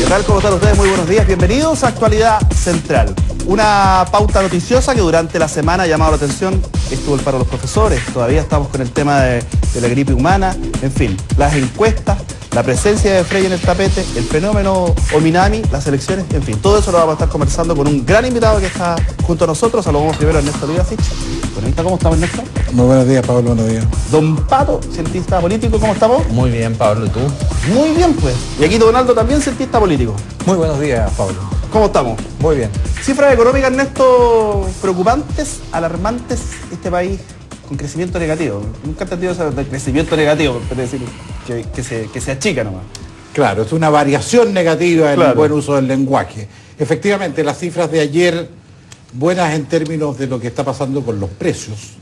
¿Qué tal? ¿Cómo están ustedes? Muy buenos días. Bienvenidos a Actualidad Central. Una pauta noticiosa que durante la semana ha llamado la atención. Estuvo el paro de los profesores. Todavía estamos con el tema de la gripe humana. En fin, las encuestas, la presencia de Frey en el tapete, el fenómeno Ominami, las elecciones, en fin. Todo eso lo vamos a estar conversando con un gran invitado que está junto a nosotros. Saludamos primero a Ernesto Olivasich. Bueno, ¿cómo estamos, Ernesto? Muy buenos días, Pablo. Buenos días. Don Pato, cientista político, ¿cómo estamos? Muy bien, Pablo, ¿y tú? Muy bien, pues. Y aquí Donaldo también, cientista político. Muy buenos días, Pablo. ¿Cómo estamos? Muy bien. Cifras económicas, Ernesto, preocupantes, alarmantes, este país con crecimiento negativo. Nunca he entendido eso de crecimiento negativo, es decir, que se achica nomás. Claro, es una variación negativa en Claro. el buen uso del lenguaje. Efectivamente, las cifras de ayer, buenas en términos de lo que está pasando con los precios,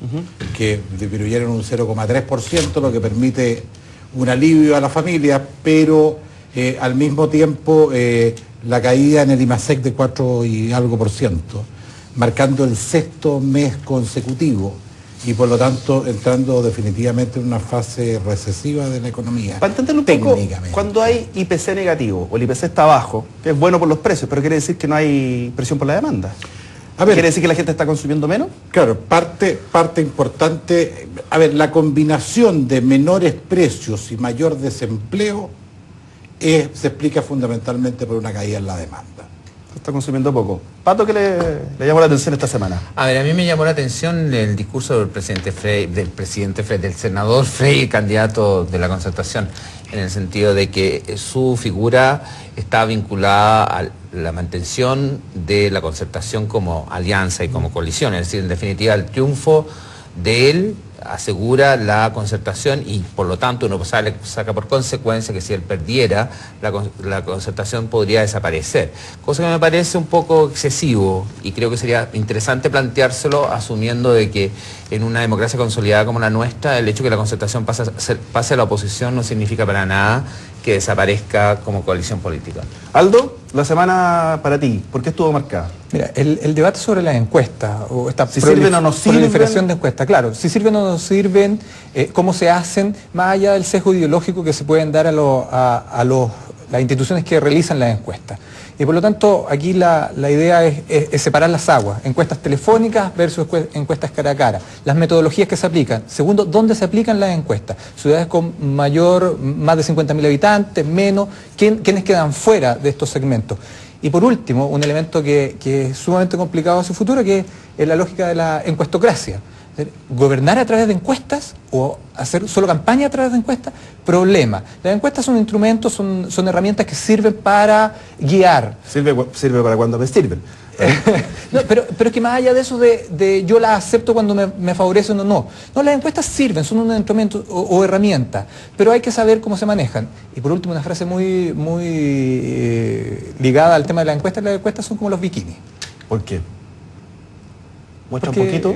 que disminuyeron un 0,3%, lo que permite un alivio a la familia, pero al mismo tiempo la caída en el IMASEC de 4 y algo por ciento, marcando el sexto mes consecutivo y por lo tanto entrando definitivamente en una fase recesiva de la economía. Para entenderlo un poco, cuando hay IPC negativo o el IPC está bajo, que es bueno por los precios, pero quiere decir que no hay presión por la demanda. A ver, ¿Quiere decir que la gente está consumiendo menos? Claro, parte importante, a ver, la combinación de menores precios y mayor desempleo se explica fundamentalmente por una caída en la demanda. Está consumiendo poco. Pato, ¿qué le llamó la atención esta semana? A ver, a mí me llamó la atención el discurso del presidente Frey, del senador Frey, candidato de la Concertación, en el sentido de que su figura está vinculada a la mantención de la Concertación como alianza y como coalición, es decir, en definitiva el triunfo de él asegura la Concertación y por lo tanto uno saca por consecuencia que si él perdiera la Concertación podría desaparecer, cosa que me parece un poco excesivo y creo que sería interesante planteárselo asumiendo de que en una democracia consolidada como la nuestra el hecho de que la Concertación pase a la oposición no significa para nada que desaparezca como coalición política. Aldo, la semana para ti, ¿por qué estuvo marcada? Mira, el debate sobre las encuestas, o esta si sirven o no sirven, proliferación de encuestas, claro, si sirven o no sirven, cómo se hacen, más allá del sesgo ideológico que se pueden dar a las instituciones que realizan las encuestas. Y por lo tanto, aquí la idea es separar las aguas, encuestas telefónicas versus encuestas cara a cara, las metodologías que se aplican. Segundo, ¿dónde se aplican las encuestas? Ciudades con más de 50.000 habitantes, menos, ¿quiénes quedan fuera de estos segmentos? Y por último, un elemento que es sumamente complicado hacia el futuro, que es la lógica de la encuestocracia. Gobernar a través de encuestas o hacer solo campaña a través de encuestas, problema. Las encuestas son instrumentos, son herramientas que sirven para guiar. Sirve para cuando me sirven. No, pero es que más allá de eso de yo las acepto cuando me favorecen o no. No, las encuestas sirven, son un instrumento o herramienta, pero hay que saber cómo se manejan. Y por último, una frase muy ligada al tema de las encuestas son como los bikinis. ¿Por qué? ¿Muestran poquito?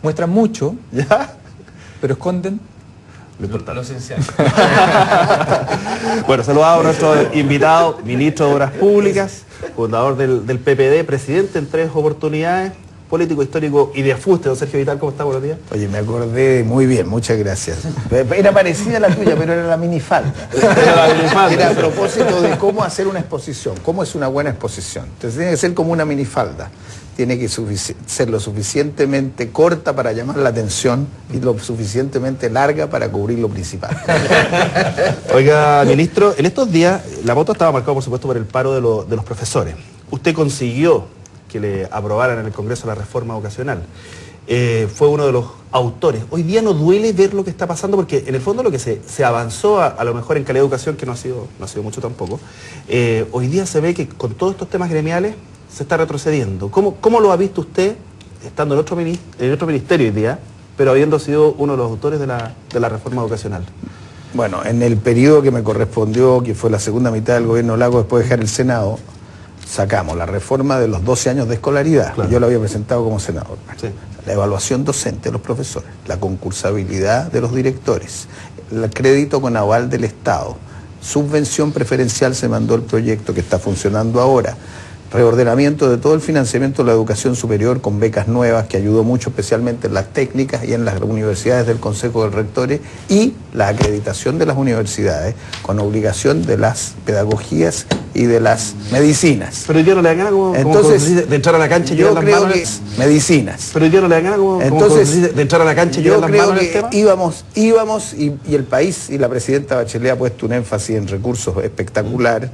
Muestran mucho, ¿Ya? pero esconden Lo esencial. Bueno, saludamos a nuestro invitado, ministro de Obras Públicas, fundador del PPD, presidente en 3 oportunidades, político histórico y de fuste, don Sergio Vital, ¿cómo está? Buenos días. Oye, me acordé muy bien, muchas gracias. Era parecida a la tuya, pero era la minifalda. Era a propósito de cómo hacer una exposición, cómo es una buena exposición. Entonces tiene que ser como una minifalda. Tiene que ser lo suficientemente corta para llamar la atención y lo suficientemente larga para cubrir lo principal. Oiga, ministro, en estos días la pauta estaba marcada, por supuesto, por el paro de los profesores. Usted consiguió que le aprobaran en el Congreso la reforma vocacional. Fue uno de los autores. Hoy día no duele ver lo que está pasando porque en el fondo lo que se avanzó a lo mejor en calidad de educación, que no ha sido mucho tampoco, hoy día se ve que con todos estos temas gremiales se está retrocediendo. ¿Cómo lo ha visto usted, estando en otro ministerio hoy día, pero habiendo sido uno de los autores de la reforma vocacional? Bueno, en el periodo que me correspondió, que fue la segunda mitad del gobierno Lago después de dejar el Senado, sacamos la reforma de los 12 años de escolaridad, claro. Yo la había presentado como senador. Sí. La evaluación docente de los profesores, la concursabilidad de los directores, el crédito con aval del Estado, subvención preferencial, se mandó el proyecto que está funcionando ahora, reordenamiento de todo el financiamiento de la educación superior con becas nuevas, que ayudó mucho especialmente en las técnicas y en las universidades del Consejo de Rectores, y la acreditación de las universidades con obligación de las pedagogías y de las medicinas. Pero yo no le dan ganas como Entonces, de entrar a la cancha y yo llevar las creo manos. que medicinas. Pero yo no le dan ganas como Entonces, de entrar a la cancha y yo llevar las creo manos en el que tema. íbamos y el país y la presidenta Bachelet ha puesto un énfasis en recursos espectacular.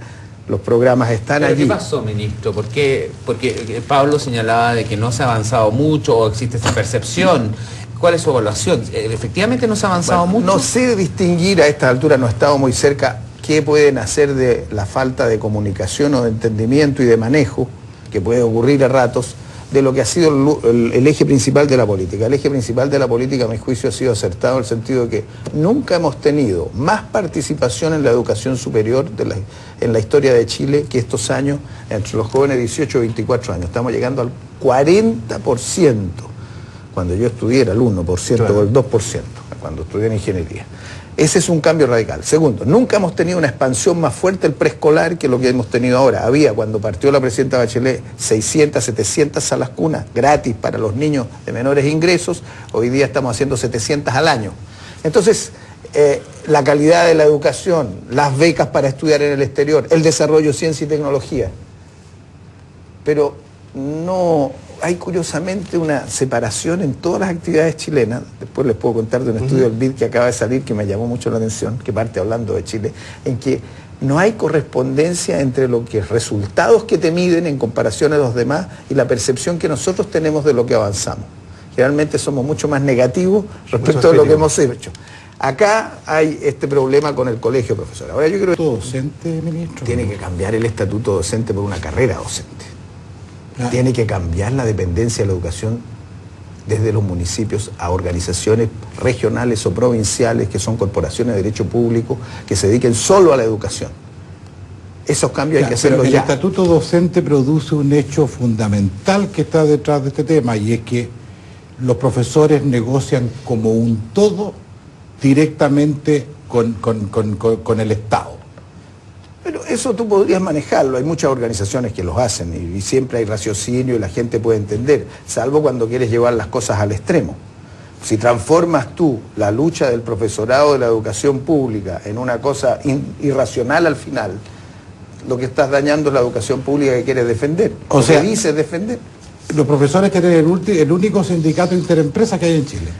Los programas están ¿Pero allí. qué pasó, ministro? ¿Por qué? Porque Pablo señalaba de que no se ha avanzado mucho o existe esa percepción. ¿Cuál es su evaluación? ¿Efectivamente no se ha avanzado mucho? No sé distinguir, a esta altura no he estado muy cerca, qué pueden hacer de la falta de comunicación o de entendimiento y de manejo, que puede ocurrir a ratos, de lo que ha sido el eje principal de la política. El eje principal de la política, a mi juicio, ha sido acertado en el sentido de que nunca hemos tenido más participación en la educación superior en la historia de Chile que estos años entre los jóvenes de 18 y 24 años. Estamos llegando al 40%. Cuando yo estudié era el 1% claro, o el 2%, cuando estudié en ingeniería. Ese es un cambio radical. Segundo, nunca hemos tenido una expansión más fuerte del preescolar que lo que hemos tenido ahora. Había, cuando partió la presidenta Bachelet, 600, 700 salas cunas gratis para los niños de menores ingresos. Hoy día estamos haciendo 700 al año. Entonces, la calidad de la educación, las becas para estudiar en el exterior, el desarrollo de ciencia y tecnología. Pero no hay, curiosamente, una separación en todas las actividades chilenas. Después les puedo contar de un estudio del BID que acaba de salir, que me llamó mucho la atención, que parte hablando de Chile, en que no hay correspondencia entre los resultados que te miden en comparación a los demás y la percepción que nosotros tenemos de lo que avanzamos. Generalmente somos mucho más negativos respecto a lo que hemos hecho. Acá hay este problema con el colegio, profesor. Ahora yo creo que docente, ministro, tiene que cambiar el estatuto docente por una carrera docente. Tiene que cambiar la dependencia de la educación desde los municipios a organizaciones regionales o provinciales que son corporaciones de derecho público que se dediquen solo a la educación. Esos cambios hay que hacerlos el ya. estatuto docente produce un hecho fundamental que está detrás de este tema, y es que los profesores negocian como un todo directamente con el Estado. Pero eso tú podrías manejarlo, hay muchas organizaciones que los hacen y siempre hay raciocinio y la gente puede entender, salvo cuando quieres llevar las cosas al extremo. Si transformas tú la lucha del profesorado de la educación pública en una cosa irracional al final, lo que estás dañando es la educación pública que quieres defender, o sea, dices defender. Los profesores tienen el único sindicato interempresa que hay en Chile.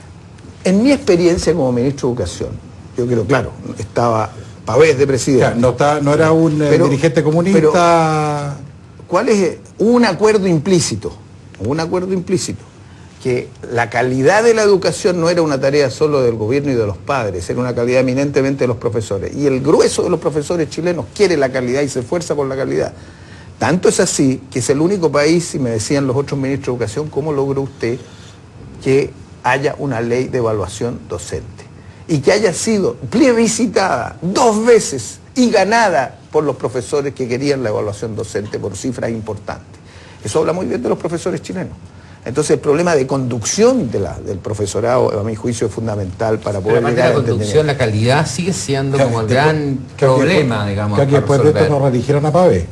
En mi experiencia como ministro de Educación, yo creo, claro, estaba Pavés de presidente. Claro, no era un dirigente comunista. ¿Cuál es un acuerdo implícito? Un acuerdo implícito. Que la calidad de la educación no era una tarea solo del gobierno y de los padres, era una calidad eminentemente de los profesores. Y el grueso de los profesores chilenos quiere la calidad y se esfuerza por la calidad. Tanto es así que es el único país, y me decían los otros ministros de Educación, ¿cómo logró usted que haya una ley de evaluación docente? Y que haya sido plebiscitada 2 veces y ganada por los profesores que querían la evaluación docente por cifras importantes. Eso habla muy bien de los profesores chilenos. Entonces el problema de conducción del profesorado, a mi juicio, es fundamental para poder llegar a la conducción, la calidad sigue siendo como el gran problema, digamos. Que después de esto nos religieron a Pavés.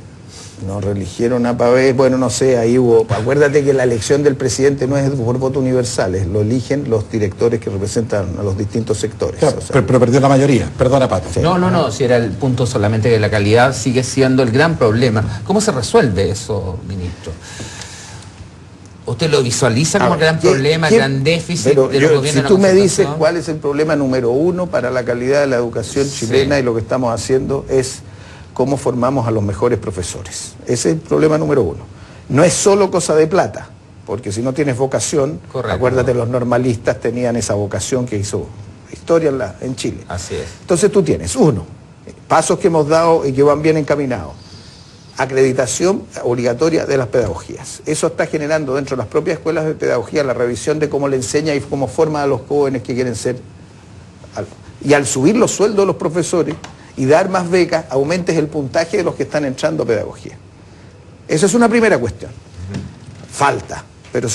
Nos religieron a Pavés, bueno, no sé, ahí hubo... Acuérdate que la elección del presidente no es por voto universal, lo eligen los directores que representan a los distintos sectores. Claro, o sea, pero perdió la mayoría, perdona, Pato. Sí. No, si era el punto solamente que la calidad sigue siendo el gran problema. ¿Cómo se resuelve eso, ministro? ¿Usted lo visualiza como el gran problema, el gran déficit de los gobiernos? Si tú me dices cuál es el problema número 1 para la calidad de la educación chilena, y lo que estamos haciendo es cómo formamos a los mejores profesores. Ese es el problema número 1. No es solo cosa de plata, porque si no tienes vocación, correcto, acuérdate, los normalistas tenían esa vocación que hizo historia en Chile. Así es. Entonces tú tienes, 1, pasos que hemos dado y que van bien encaminados. Acreditación obligatoria de las pedagogías. Eso está generando dentro de las propias escuelas de pedagogía la revisión de cómo le enseña y cómo forma a los jóvenes que quieren ser algo. Y al subir los sueldos de los profesores y dar más becas, aumentes el puntaje de los que están entrando a pedagogía. Esa es una primera cuestión. Falta, pero